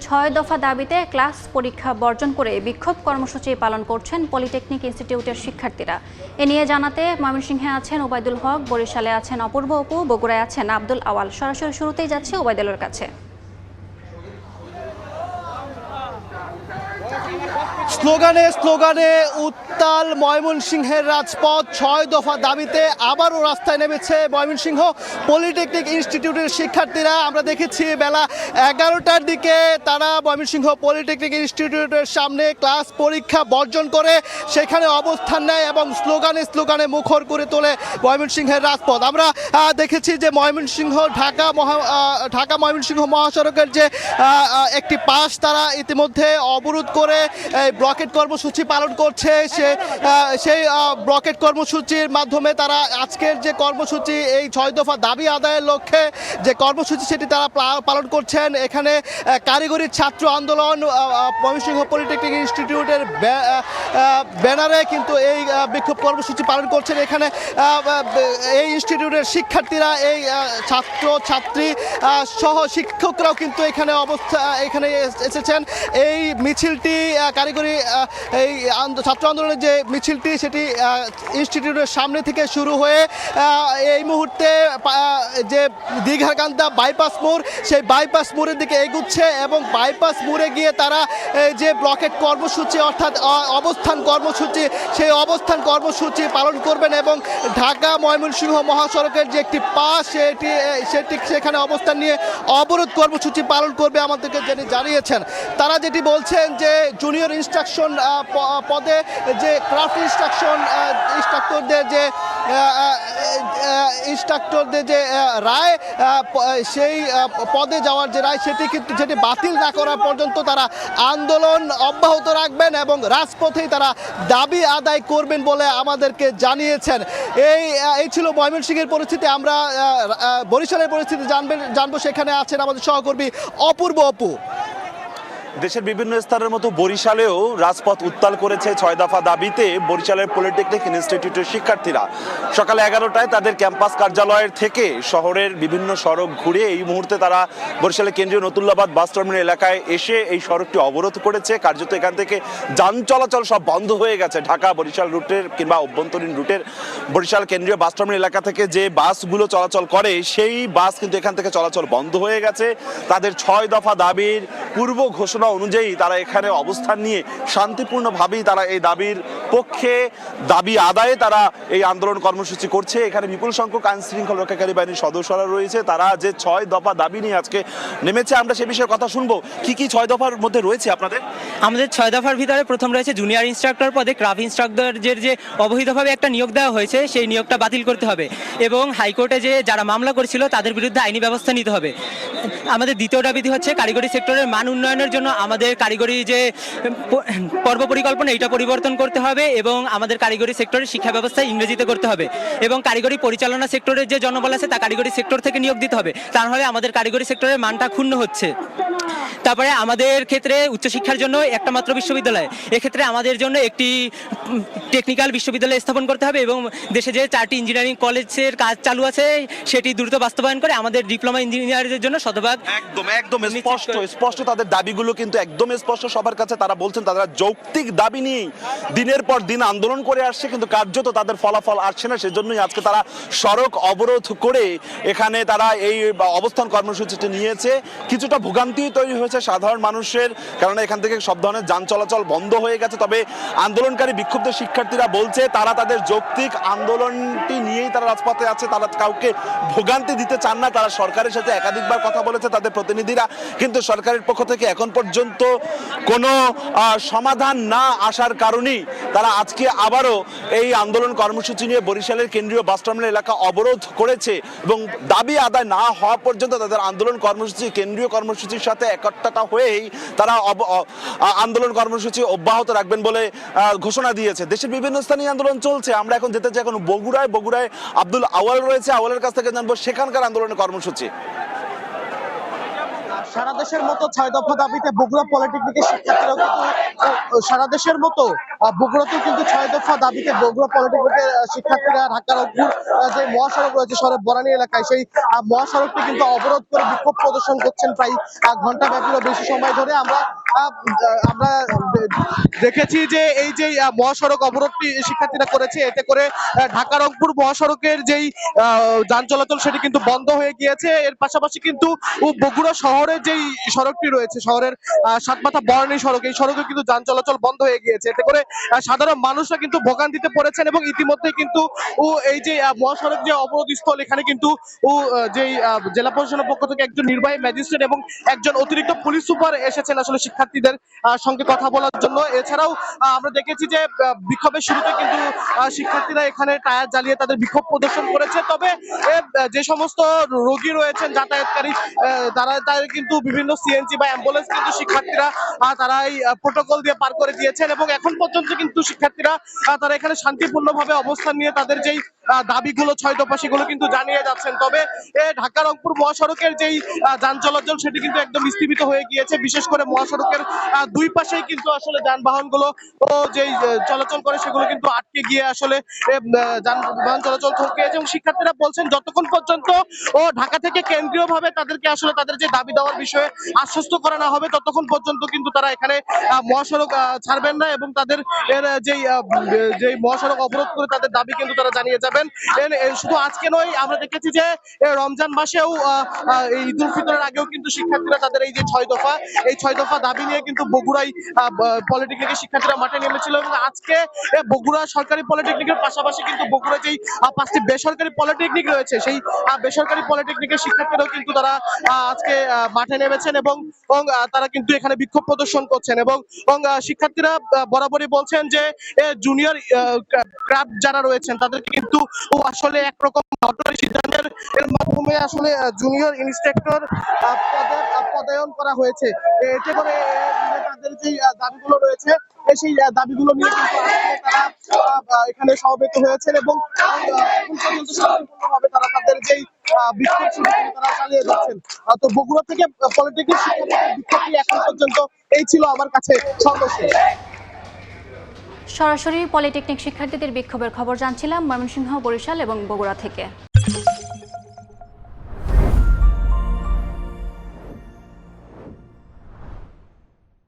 6 দফা দাবিতে ক্লাস পরীক্ষা বর্জন করে বিক্ষোভ কর্মসূচি পালন করছেন পলিটেকনিক ইনস্টিটিউটের শিক্ষার্থীরা। এ নিয়ে জানাতে ময়মনসিংহে আছেন ওবায়দুল হক, বরিশালে আছেন অপূর্ব অপু, বগুড়ায় আছেন আব্দুল আওয়াল। সরাসরি শুরুতেই যাচ্ছে ওবায়দুলের কাছে। স্লোগানে স্লোগানে উত্তাল ময়মনসিংহের রাজপথ। 6 দফা দাবিতে আবারও রাস্তায় নেমেছে ময়মনসিংহ পলিটেকনিক ইনস্টিটিউটের শিক্ষার্থীরা। আমরা দেখেছি বেলা 11টার দিকে তারা ময়মনসিংহ পলিটেকনিক ইনস্টিটিউটের সামনে ক্লাস পরীক্ষা বর্জন করে সেখানে অবস্থান নেয় এবং স্লোগানে স্লোগানে মুখর করে তোলে ময়মনসিংহের রাজপথ। আমরা দেখেছি যে ঢাকা ময়মনসিংহ মহাসড়কের যে একটি পাশ তারা ইতিমধ্যে অবরোধ করে ব্লকেট কর্মসূচি পালন করছে। সেই ব্লকেট কর্মসূচির মাধ্যমে তারা আজকের যে কর্মসূচি এই 6 দফা দাবি আদায়ের লক্ষ্যে যে কর্মসূচি সেটি তারা পালন করছেন। এখানে কারিগরি ছাত্র আন্দোলন ময়মনসিংহ পলিটেকনিক ইনস্টিটিউটের ব্যানারে কিন্তু এই বিক্ষোভ কর্মসূচি পালন করছেন। এখানে এই ইনস্টিটিউটের শিক্ষার্থীরা, এই ছাত্র ছাত্রী সহ শিক্ষকরাও কিন্তু এখানে এসেছেন। এই মিছিলটি কারিগরি এই ছাত্র আন্দোলনের যে মিছিলটি সেটি ইনস্টিটিউটের সামনে থেকে শুরু হয়ে এই মুহূর্তে যে দীঘাকান্দা বাইপাস মোড়, সেই বাইপাস মোড়ের দিকে এগুচ্ছে এবং বাইপাস মোড়ে গিয়ে তারা যে ব্লকেট কর্মসূচি অর্থাৎ অবস্থান কর্মসূচি, সেই অবস্থান কর্মসূচি পালন করবেন এবং ঢাকা ময়মনসিংহ মহাসড়কের যে একটি পাশ সেটি সেখানে অবস্থান নিয়ে অবরোধ কর্মসূচি পালন করবে আমাদেরকে জানিয়েছেন। তারা যেটি বলছেন যে জুনিয়র ইনস্ট্রাকশন পদে যে ক্রাফট ইনস্ট্রাক্টরদের যে রায়, সেই পদে যাওয়ার যে রায় সেটি বাতিল না করা পর্যন্ত তারা আন্দোলন অব্যাহত রাখবেন এবং রাজপথেই তারা দাবি আদায় করবেন বলে আমাদেরকে জানিয়েছেন। এই ছিল ময়মনসিংহের পরিস্থিতি। আমরা বরিশালের পরিস্থিতি জানবো। সেখানে আছেন আমাদের সহকর্মী অপূর্ব অপু। দেশের বিভিন্ন স্তরের মতো বরিশালেও রাজপথ উত্তাল করেছে 6 দফা দাবিতে বরিশালের পলিটেকনিক ইনস্টিটিউটের শিক্ষার্থীরা। সকালে 11টায় তাদের ক্যাম্পাস কার্যালয়ের থেকে শহরের বিভিন্ন সড়ক ঘুরে এই মুহূর্তে তারা বরিশালের কেন্দ্রীয় নতুল্লাবাদ বাস টার্মিনাল এলাকায় এসে এই সড়কটি অবরোধ করেছে। কার্যত এখান থেকে যান চলাচল সব বন্ধ হয়ে গেছে। ঢাকা বরিশাল রুটের কিংবা অভ্যন্তরীণ রুটের বরিশাল কেন্দ্রীয় বাস টার্মিনাল এলাকা থেকে যে বাসগুলো চলাচল করে সেই বাস কিন্তু এখান থেকে চলাচল বন্ধ হয়ে গেছে। তাদের 6 দফা দাবির পূর্ব ঘোষণা অনুযায়ী তারা এখানে অবস্থান নিয়ে শান্তিপূর্ণভাবেই তারা এই দাবির পক্ষে দাবি আদায়ে তারা এই আন্দোলন কর্মসূচি করছে। এখানে বিপুল সংখ্যক আইন শৃঙ্খলা রক্ষাকারী বাহিনীর সদস্যরা রয়েছে। তারা যে 6 দফা দাবি নিয়ে আজকে নেমেছে, আমরা সে বিষয়ে কথা শুনবো। কি 6 দফার মধ্যে রয়েছে আপনাদের? আমাদের 6 দফার ভিতরে প্রথম রয়েছে জুনিয়র ইনস্ট্রাক্টর পদে ক্রাফট ইনস্ট্রাক্টরদের যে অবৈধভাবে একটা নিয়োগ দেওয়া হয়েছে সেই নিয়োগটা বাতিল করতে হবে এবং হাইকোর্টে যে যারা মামলা করেছিল তাদের বিরুদ্ধে আইনি ব্যবস্থা নিতে হবে। আমাদের দ্বিতীয় দাবিটি হচ্ছে কারিগরি সেক্টরের মান উন্নয়নের জন্য আমাদের কারিগরি যে পর্ব পরিকল্পনা এটা পরিবর্তন করতে হবে এবং আমাদের কারিগরি সেক্টরের শিক্ষা ব্যবস্থা ইংরেজিতে করতে হবে এবং কারিগরি পরিচালনা সেক্টরের যে জনবল আছে তা কারিগরি সেক্টর থেকে নিয়োগ দিতে হবে। তা নাহলে আমাদের কারিগরি সেক্টরের মানটা ক্ষুণ্ণ হচ্ছে। তারপরে আমাদের ক্ষেত্রে উচ্চশিক্ষার জন্য একটা মাত্র বিশ্ববিদ্যালয়, এক্ষেত্রে আমাদের জন্য একটি টেকনিক্যাল বিশ্ববিদ্যালয় স্থাপন করতে হবে এবং দেশে যে 4টি ইঞ্জিনিয়ারিং কলেজের কাজ চালু আছে সেটি দ্রুত বাস্তবায়ন করে আমাদের ডিপ্লোমা ইঞ্জিনিয়ারদের জন্য শতভাগ একদম স্পষ্ট তাদের দাবিগুলো কিন্তু একদম স্পষ্ট সবার কাছে। তারা বলছেন তারা যৌক্তিক দাবি নিয়ে দিনের পর দিন আন্দোলন করে আসছে, কিন্তু কার্যত তাদের ফলাফল আসছে না। সেজন্যই আজকে তারা সড়ক অবরোধ করে এখানে তারা এই অবস্থান কর্মসূচিটি নিয়েছে। কিছুটা ভোগান্তি তৈরি হয়েছে সাধারণ মানুষের, কারণ এখান থেকে সব ধরনের যান চলাচল বন্ধ হয়ে গেছে। তবে আন্দোলনকারী বিক্ষুব্ধ শিক্ষার্থীরা বলছে তারা তাদের যৌক্তিক আন্দোলনটি নিয়েই তারা রাজপথে আছে। তারা কাউকে ভোগান্তি দিতে চান না। তারা সরকারের সাথে একাধিকবার কথা বলেছে তাদের প্রতিনিধিরা, কিন্তু সরকারের পক্ষ থেকে এখন পর্যন্ত কোনো সমাধান না আসার কারণেই তারা আজকে আবারও এই আন্দোলন কর্মসূচি নিয়ে বরিশালের কেন্দ্রীয় বাস টার্মিনাল এলাকা অবরোধ করেছে এবং দাবি আদায় না হওয়া পর্যন্ত তাদের আন্দোলন কর্মসূচি কেন্দ্রীয় কর্মসূচির সাথে একত্রতা হয়েই তারা আন্দোলন কর্মসূচি অব্যাহত রাখবেন বলে ঘোষণা দিয়েছে। দেশের বিভিন্ন স্থানে আন্দোলন চলছে। আমরা এখন যেতে চাই এখন বগুড়ায় আব্দুল আওয়াল রয়েছে, আওয়ালের কাছ থেকে জানবো সেখানকার আন্দোলনের কর্মসূচি। সারা দেশের মতো 6 দফা দাবিতে বগুড়া পলিটেকনিকের শিক্ষার্থীরাও কিন্তু সারা দেশের মতো বগুড়াতেও কিন্তু 6 দফা দাবিতে বগুড়া পলিটেকনিকের শিক্ষার্থীরা ঢাকা রংপুর যে মহাসড়ক রয়েছে শহরের বনানী এলাকায়, সেই মহাসড়কটি কিন্তু অবরোধ করে বিক্ষোভ প্রদর্শন করছেন প্রায় ঘন্টা ব্যাপীরও বেশি সময় ধরে। আমরা আমরা দেখেছি যে এই যে মহাসড়ক অবরোধটি শিক্ষার্থীরা করেছে, এতে করে ঢাকা রংপুর মহাসড়কের যেই যান চলাচল সেটি কিন্তু বন্ধ হয়ে গিয়েছে। এর পাশাপাশি কিন্তু বগুড়া শহরের যেই সড়কটি রয়েছে, শহরের সাতমাথা বনানী সড়ক, এই সড়কে কিন্তু যান চলাচল বন্ধ হয়ে গিয়েছে। এতে করে সাধারণ মানুষরা কিন্তু ভোগান্তিতে পড়েছেন এবং ইতিমধ্যে কিন্তু এই যে মহাসড়ক যে অবরোধ স্থল, এখানে কিন্তু যেই জেলা প্রশাসনের পক্ষ থেকে একজন নির্বাহী ম্যাজিস্ট্রেট এবং একজন অতিরিক্ত পুলিশ সুপার এসেছেন আসলে শিক্ষার্থীদের সঙ্গে কথা বলার জন্য। এছাড়াও আমরা দেখেছি যে বিক্ষোভের শুরুতে কিন্তু শিক্ষার্থীরা এখানে টায়ার জ্বালিয়ে তাদের বিক্ষোভ প্রদর্শন করেছে। তবে যে সমস্ত রোগী রয়েছেন যাতায়াতকারী, তারা কিন্তু বিভিন্ন সিএনজি বা অ্যাম্বুলেন্স কিন্তু শিক্ষার্থীরা তারা এই প্রোটোকল দিয়ে পার করে দিয়েছেন এবং এখন পর্যন্ত কিন্তু শিক্ষার্থীরা তারা এখানে শান্তিপূর্ণভাবে অবস্থান নিয়ে তাদের যেই দাবিগুলো 6 দফা সেগুলো কিন্তু জানিয়ে যাচ্ছেন। তবে ঢাকা রংপুর মহাসড়কের যেই যান চলাচল সেটি কিন্তু একদম স্থগিত হয়ে গিয়েছে। বিশেষ করে মহাসড়কের দুই পাশেই কিন্তু আসলে যানবাহনগুলো যেই চলাচল করে সেগুলো কিন্তু আটকে গিয়ে আসলে যানবাহন চলাচল থমকেছে এবং শিক্ষার্থীরা বলছেন যতক্ষণ পর্যন্ত ঢাকা থেকে কেন্দ্রীয়ভাবে তাদেরকে আসলে তাদের যে দাবি দেওয়ার বিষয়ে আশ্বস্ত করা না হবে ততক্ষণ পর্যন্ত কিন্তু তারা এখানে মহাসড়ক ছাড়বেন না এবং তাদের যেই মহাসড়ক অবরোধ করে তাদের দাবি কিন্তু তারা জানিয়ে যাবেন। শুধু আজকে নয়, আমরা দেখেছি যে রমজান মাসেও ঈদ উল ফিতরের আগেও কিন্তু শিক্ষার্থীরা তাদের এই যে 6 দফা দাবি নিয়ে কিন্তু বগুড়ায় পলিটেকনিকের শিক্ষার্থীরা মাঠে নেমেছিল এবং আজকে বগুড়া সরকারি পলিটেকনিকের পাশাপাশি কিন্তু বগুড়া যেই 5টি বেসরকারি পলিটেকনিক রয়েছে সেই বেসরকারি পলিটেকনিকের শিক্ষার্থীরাও কিন্তু তারা আজকে মাঠে নেমেছেন এবং তারা কিন্তু এখানে বিক্ষোভ প্রদর্শন করছেন এবং শিক্ষার্থীরা বরাবরই বলছেন যে জুনিয়র ক্রাফট যারা রয়েছেন তাদেরকে কিন্তু আসলে একরকম সিদ্ধান্তের মাধ্যমে আসলে জুনিয়র ইন্সট্রাক্টর পদায়ন করা হয়েছে। এতে করে তাদের যে দাবিগুলো রয়েছে সেই দাবিগুলো নিয়ে কিন্তু তারা এখানে সমবেত হয়েছেন এবং এখন পর্যন্ত শান্তিপূর্ণভাবে তারা তাদের যেই বিক্ষোভ তারা চালিয়ে যাচ্ছেন। তো বগুড়া থেকে পলিটেকনিক শিক্ষার্থীদের বিক্ষোভটি এখন পর্যন্ত এই ছিল আমার কাছে সর্বশেষ। সরাসরি পলিটেকনিক শিক্ষার্থীদের বিক্ষোভের খবর জানছিলাম ময়মনসিংহ, বরিশাল এবং বগুড়া থেকে।